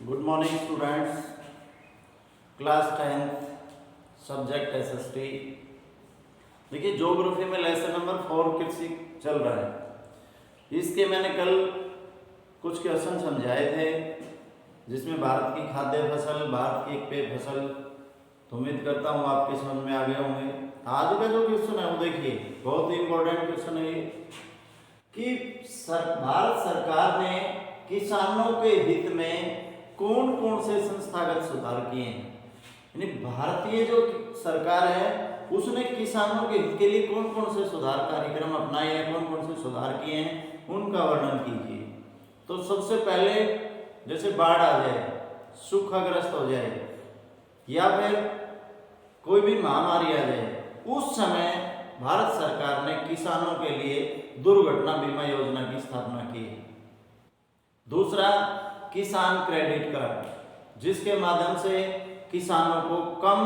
Good morning students, class 10th subject SST. देखिए geography में lesson number 4 कृषि चल रहा है। इसके मैंने कल कुछ क्वेश्चन समझाए थे जिसमें भारत की खाद्य फसल, भारत की एक पेय फसल, तो उम्मीद करता हूँ आपके समझ में आ गए होंगे। आज का जो क्वेश्चन है वो देखिए, बहुत ही इंपॉर्टेंट क्वेश्चन है ये कि भारत सरकार ने किसानों के हित में कौन कौन से संस्थागत सुधार किए हैं। यानी भारतीय जो सरकार है उसने किसानों के हित के लिए कौन कौन से सुधार कार्यक्रम अपनाए हैं, कौन कौन से सुधार किए हैं, उनका वर्णन कीजिए। तो सबसे पहले जैसे बाढ़ आ जाए, सूखाग्रस्त हो जाए या फिर कोई भी महामारी आ जाए, उस समय भारत सरकार ने किसानों के लिए दुर्घटना बीमा योजना की स्थापना की। दूसरा, किसान क्रेडिट कार्ड, जिसके माध्यम से किसानों को कम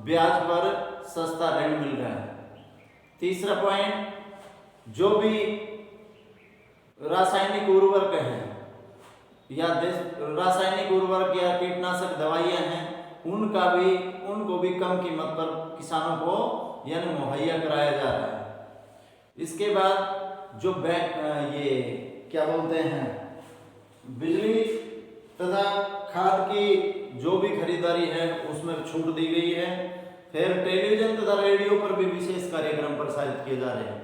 ब्याज पर सस्ता ऋण मिल रहा है। तीसरा पॉइंट, जो भी रासायनिक उर्वरक हैं या रासायनिक उर्वरक या कीटनाशक दवाइयां हैं, उनको भी कम कीमत पर किसानों को यानी मुहैया कराया जा रहा है। इसके बाद जो ये क्या बोलते हैं, बिजली तथा खाद की जो भी खरीदारी है उसमें छूट दी गई है। फिर टेलीविजन तथा रेडियो पर भी विशेष कार्यक्रम प्रसारित किए जा रहे हैं।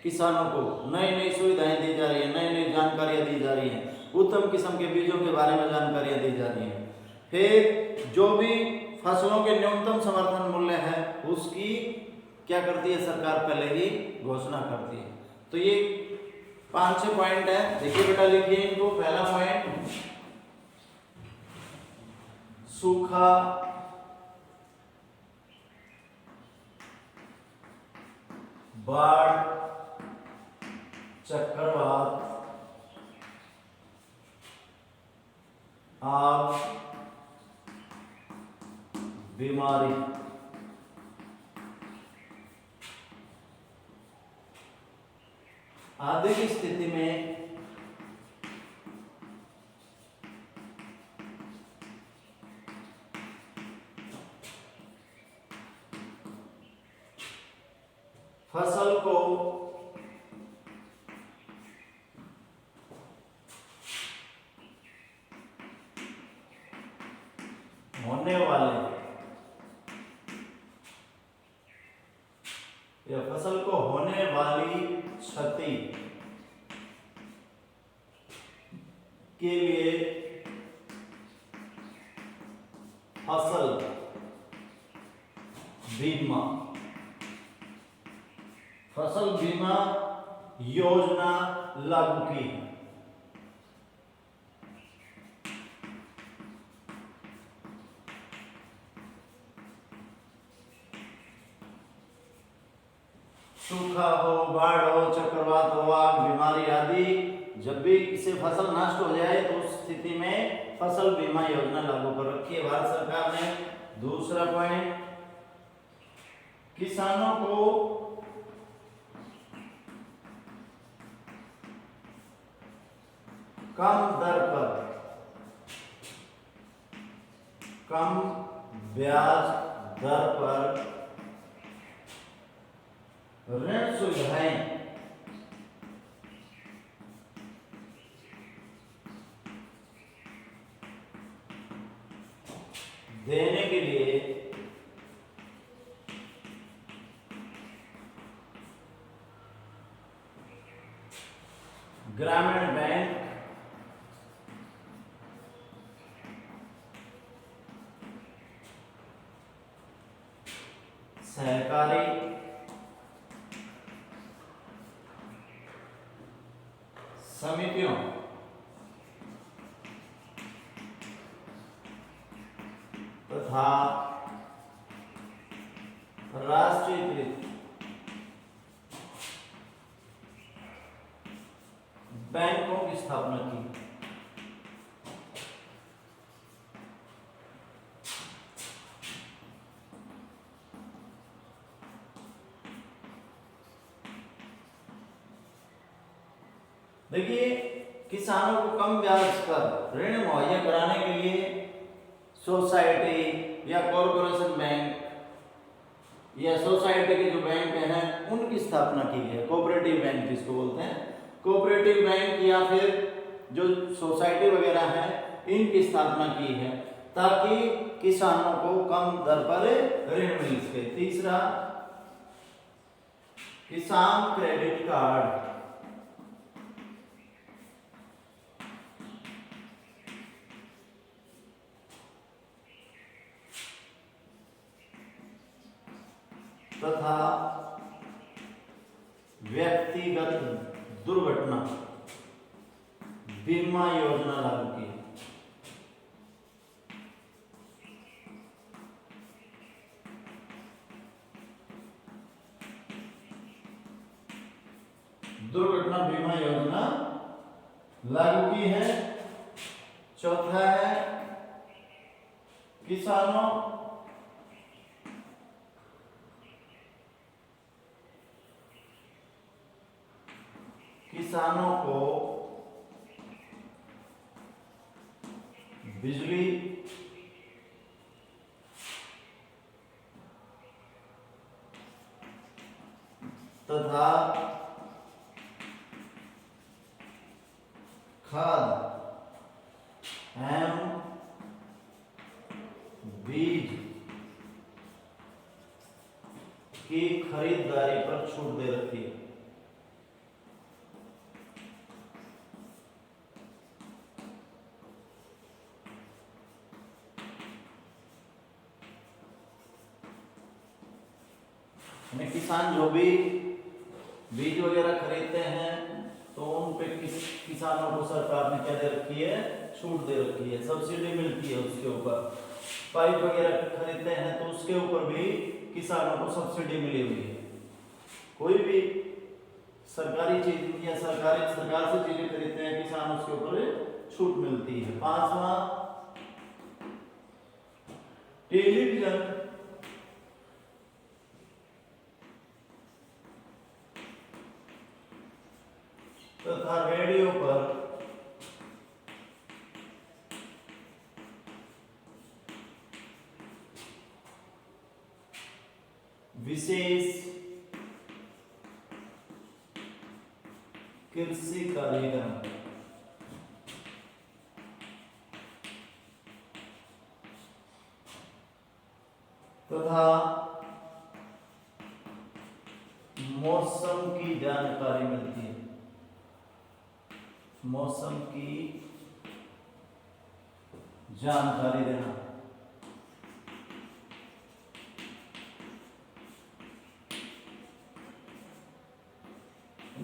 किसानों को नई नई सुविधाएं दी जा रही है, नई नई जानकारियां दी जा रही हैं, उत्तम किस्म के बीजों के बारे में जानकारियां दी जा रही हैं। फिर जो भी फसलों के न्यूनतम समर्थन मूल्य है उसकी क्या करती है सरकार, पहले ही घोषणा करती है। तो ये 5-6 पॉइंट है। देखिए बेटा, लिखिए इनको। पहला पॉइंट, सूखा, बाढ़, चक्रवात, आग, बीमारी। आदि की स्थिति में फसल को होने वाले या फसल को होने वाली क्षति के लिए फसल बीमा योजना लागू की। सूखा हो, बाढ़ हो, चक्रवात हो, आग, बीमारी आदि, जब भी इसे फसल नष्ट हो जाए तो उस स्थिति में फसल बीमा योजना लागू कर रखी है भारत सरकार ने। दूसरा पॉइंट, किसानों को कम दर पर, कम ब्याज दर पर ऋण सुविधाएं देने के लिए ग्रामीण बैंक, सहकारी समितियों तथा राष्ट्रीयकृत बैंकों की स्थापना की। देखिए किसानों को कम ब्याज पर ऋण मुहैया कराने के लिए सोसाइटी या कॉरपोरेशन बैंक या सोसाइटी के जो बैंक हैं उनकी स्थापना की है। कोऑपरेटिव बैंक जिसको बोलते हैं, कोऑपरेटिव बैंक या फिर जो सोसाइटी वगैरह है इनकी स्थापना की है ताकि किसानों को कम दर पर ऋण मिल सके। तीसरा, किसान क्रेडिट कार्ड। तथा व्यक्तिगत दुर्घटना बीमा योजना लागू की। दुर्घटना बीमा योजना लागू की है। चौथा है किसानों को बिजली तथा खाद एवं बीज की खरीदारी पर छूट दे रखी है। किसान जो भी बीज वगैरह खरीदते हैं तो उन पे किसानों को सरकार ने क्या दे रखी है, छूट दे रखी है, सब्सिडी मिलती है उसके ऊपर। पाइप वगैरह खरीदते हैं तो उसके ऊपर भी किसानों को सब्सिडी मिली हुई है। कोई भी सरकारी चीज या सरकार से चीजें खरीदते हैं किसान, उसके ऊपर छूट मिलती है। पांचवा, टेलीविजन तथा रेडियो पर विशेष कृषि कार्यक्रम तथा मौसम की जानकारी मिलती है। मौसम की जानकारी देना।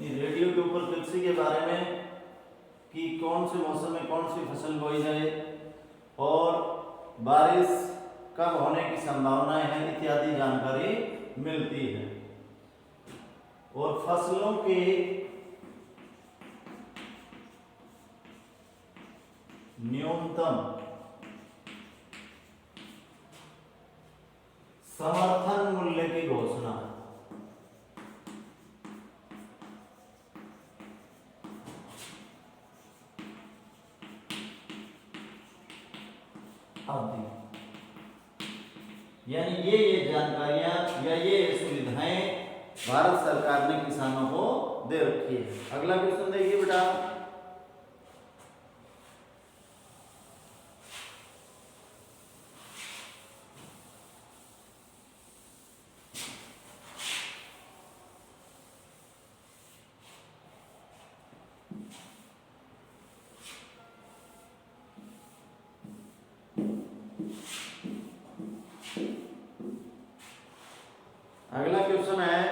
रेडियो के ऊपर कृषि के बारे में कि कौन से मौसम में कौन सी फसल बोई जाए और बारिश कब होने की संभावनाएं हैं इत्यादि जानकारी मिलती है। और फसलों के न्यूनतम समर्थन मूल्य की घोषणा। आदि यानी ये जानकारियां या ये सुविधाएं भारत सरकार ने किसानों को दे रखी है। अगला क्वेश्चन देखिए बेटा, अगला क्वेश्चन है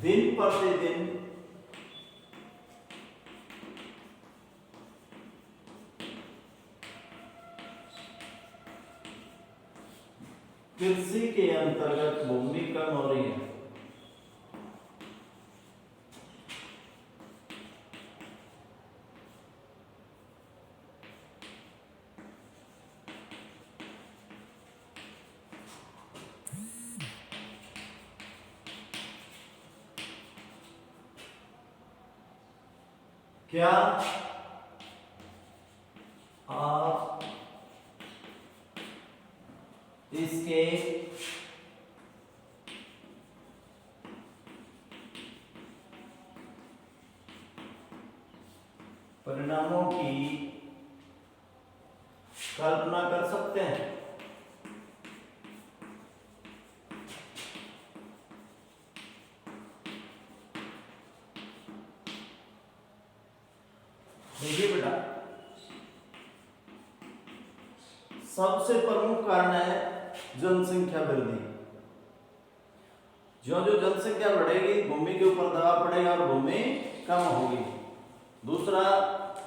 दिन प्रतिदिन कृषि के अंतर्गत भूमि कम हो रही है। क्या आप इसके परिणामों की कल्पना कर सकते हैं? देखिए बेटा, सबसे प्रमुख कारण है जनसंख्या वृद्धि। जो जो जनसंख्या बढ़ेगी भूमि के ऊपर दबाव पड़ेगा और भूमि कम होगी। दूसरा,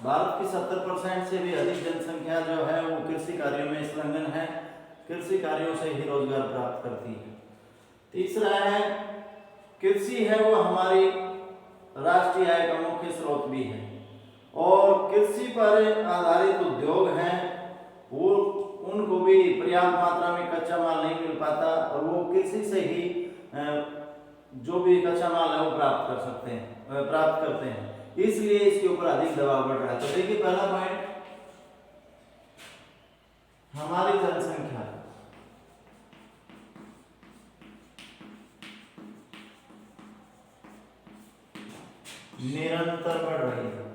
भारत की 70% से भी अधिक जनसंख्या जो है वो कृषि कार्यों में संलग्न है, कृषि कार्यों से ही रोजगार प्राप्त करती है। तीसरा है, कृषि है वो हमारी राष्ट्रीय आय का मुख्य स्रोत भी है, और कृषि पर आधारित उद्योग हैं वो उनको भी पर्याप्त मात्रा में कच्चा माल नहीं मिल पाता, और वो कृषि से ही जो भी कच्चा माल है वो प्राप्त करते हैं, इसलिए इसके ऊपर अधिक दबाव बढ़ रहा है। तो देखिए, पहला पॉइंट, हमारी जनसंख्या निरंतर बढ़ रही है।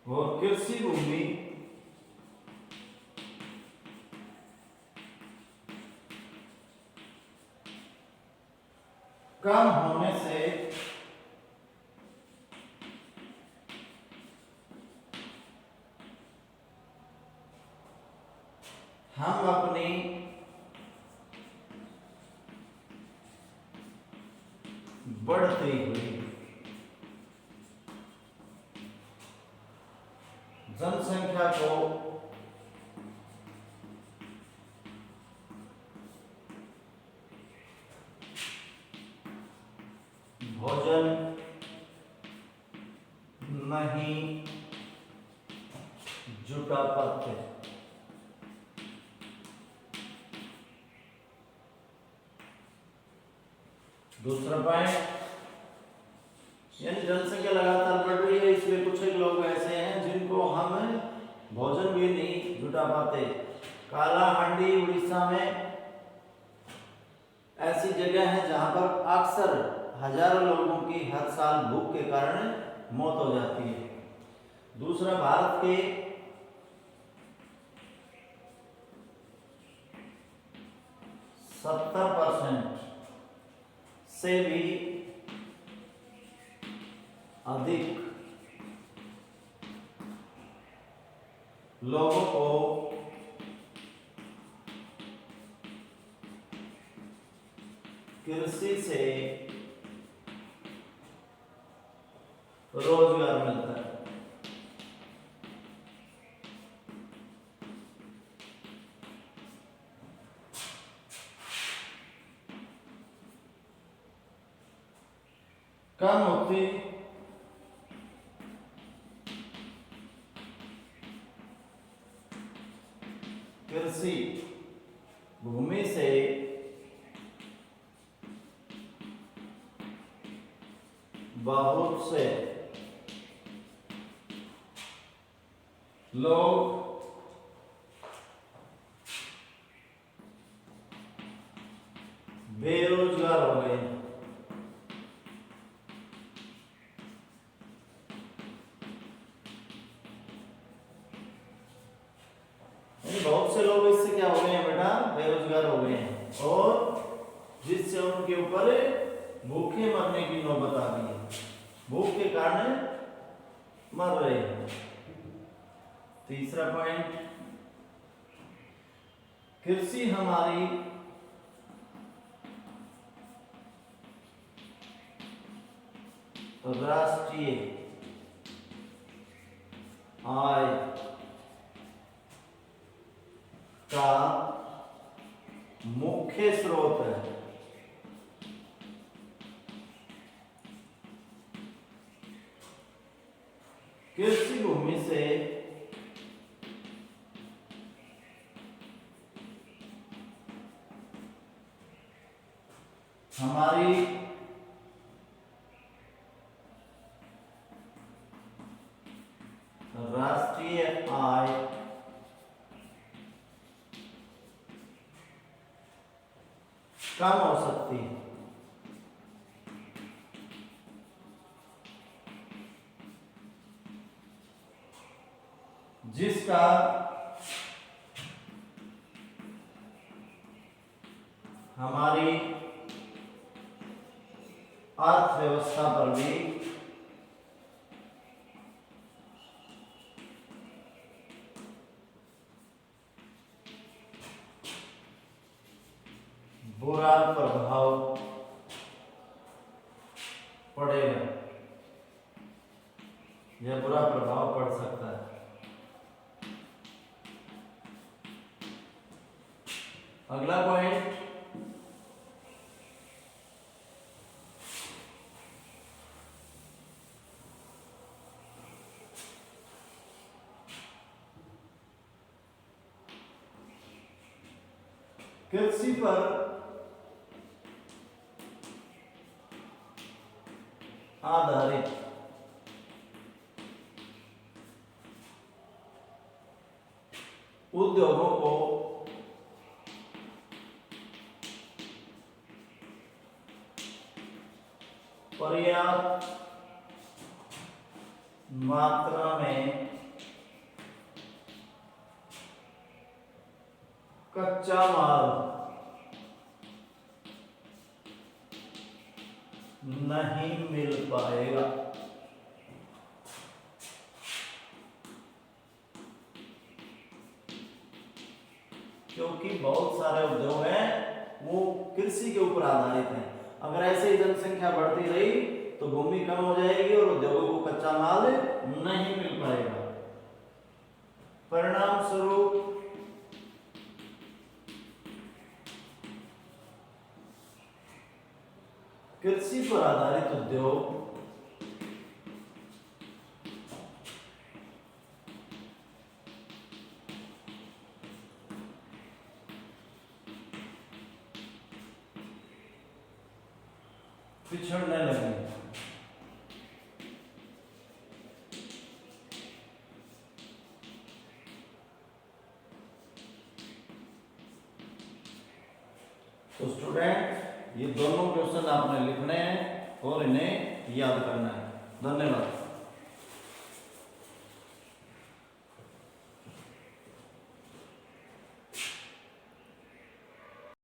और कृषि भूमि कम होने से हम अपनी बढ़ती हुई जनसंख्या को भोजन नहीं जुटा पाते। दूसरा पॉइंट, यानी जनसंख्या लगातार बढ़ रही है, इसलिए कुछ एक लोग ऐसे हैं जिनको हम भोजन भी नहीं जुटा पाते। कालाहांडी उड़ीसा में ऐसी जगह है जहां पर अक्सर हजारों लोगों की हर साल भूख के कारण मौत हो जाती है। दूसरा, भारत के 70% से भी अधिक लोगों को कृषि से रोजगार मिलता है। कम होती कृषि भूमि से बहुत से लोग बेरोजगार हो गए। बहुत से लोग इससे क्या हो गए हैं बेटा, बेरोजगार हो गए हैं, और जिससे उनके ऊपर भूखे मरने की नौबत आ गई है, भूख के कारण मर रहे हैं। तीसरा पॉइंट, कृषि हमारी राष्ट्रीय आय का मुख्य स्रोत है। कृषि भूमि से हमारी राष्ट्रीय आय कम हो सकती है, जिसका हमारी अर्थव्यवस्था पर भी बुरा प्रभाव पड़ेगा या बुरा प्रभाव पड़ सकता है। अगला पॉइंट, कृषि पर आधारित उद्योगों को पर्याप्त मात्रा में कच्चा माल नहीं मिल पाएगा, क्योंकि बहुत सारे उद्योग हैं वो कृषि के ऊपर आधारित हैं। अगर ऐसे ही जनसंख्या बढ़ती रही तो भूमि कम हो जाएगी और उद्योगों को कच्चा माल नहीं मिल पाएगा। परिणाम स्वरूप कृषि पर आधारित उद्योग पिछड़ने लगे। तो स्टूडेंट, ये दोनों क्वेश्चन आपने लिखने हैं और इन्हें याद करना है। धन्यवाद।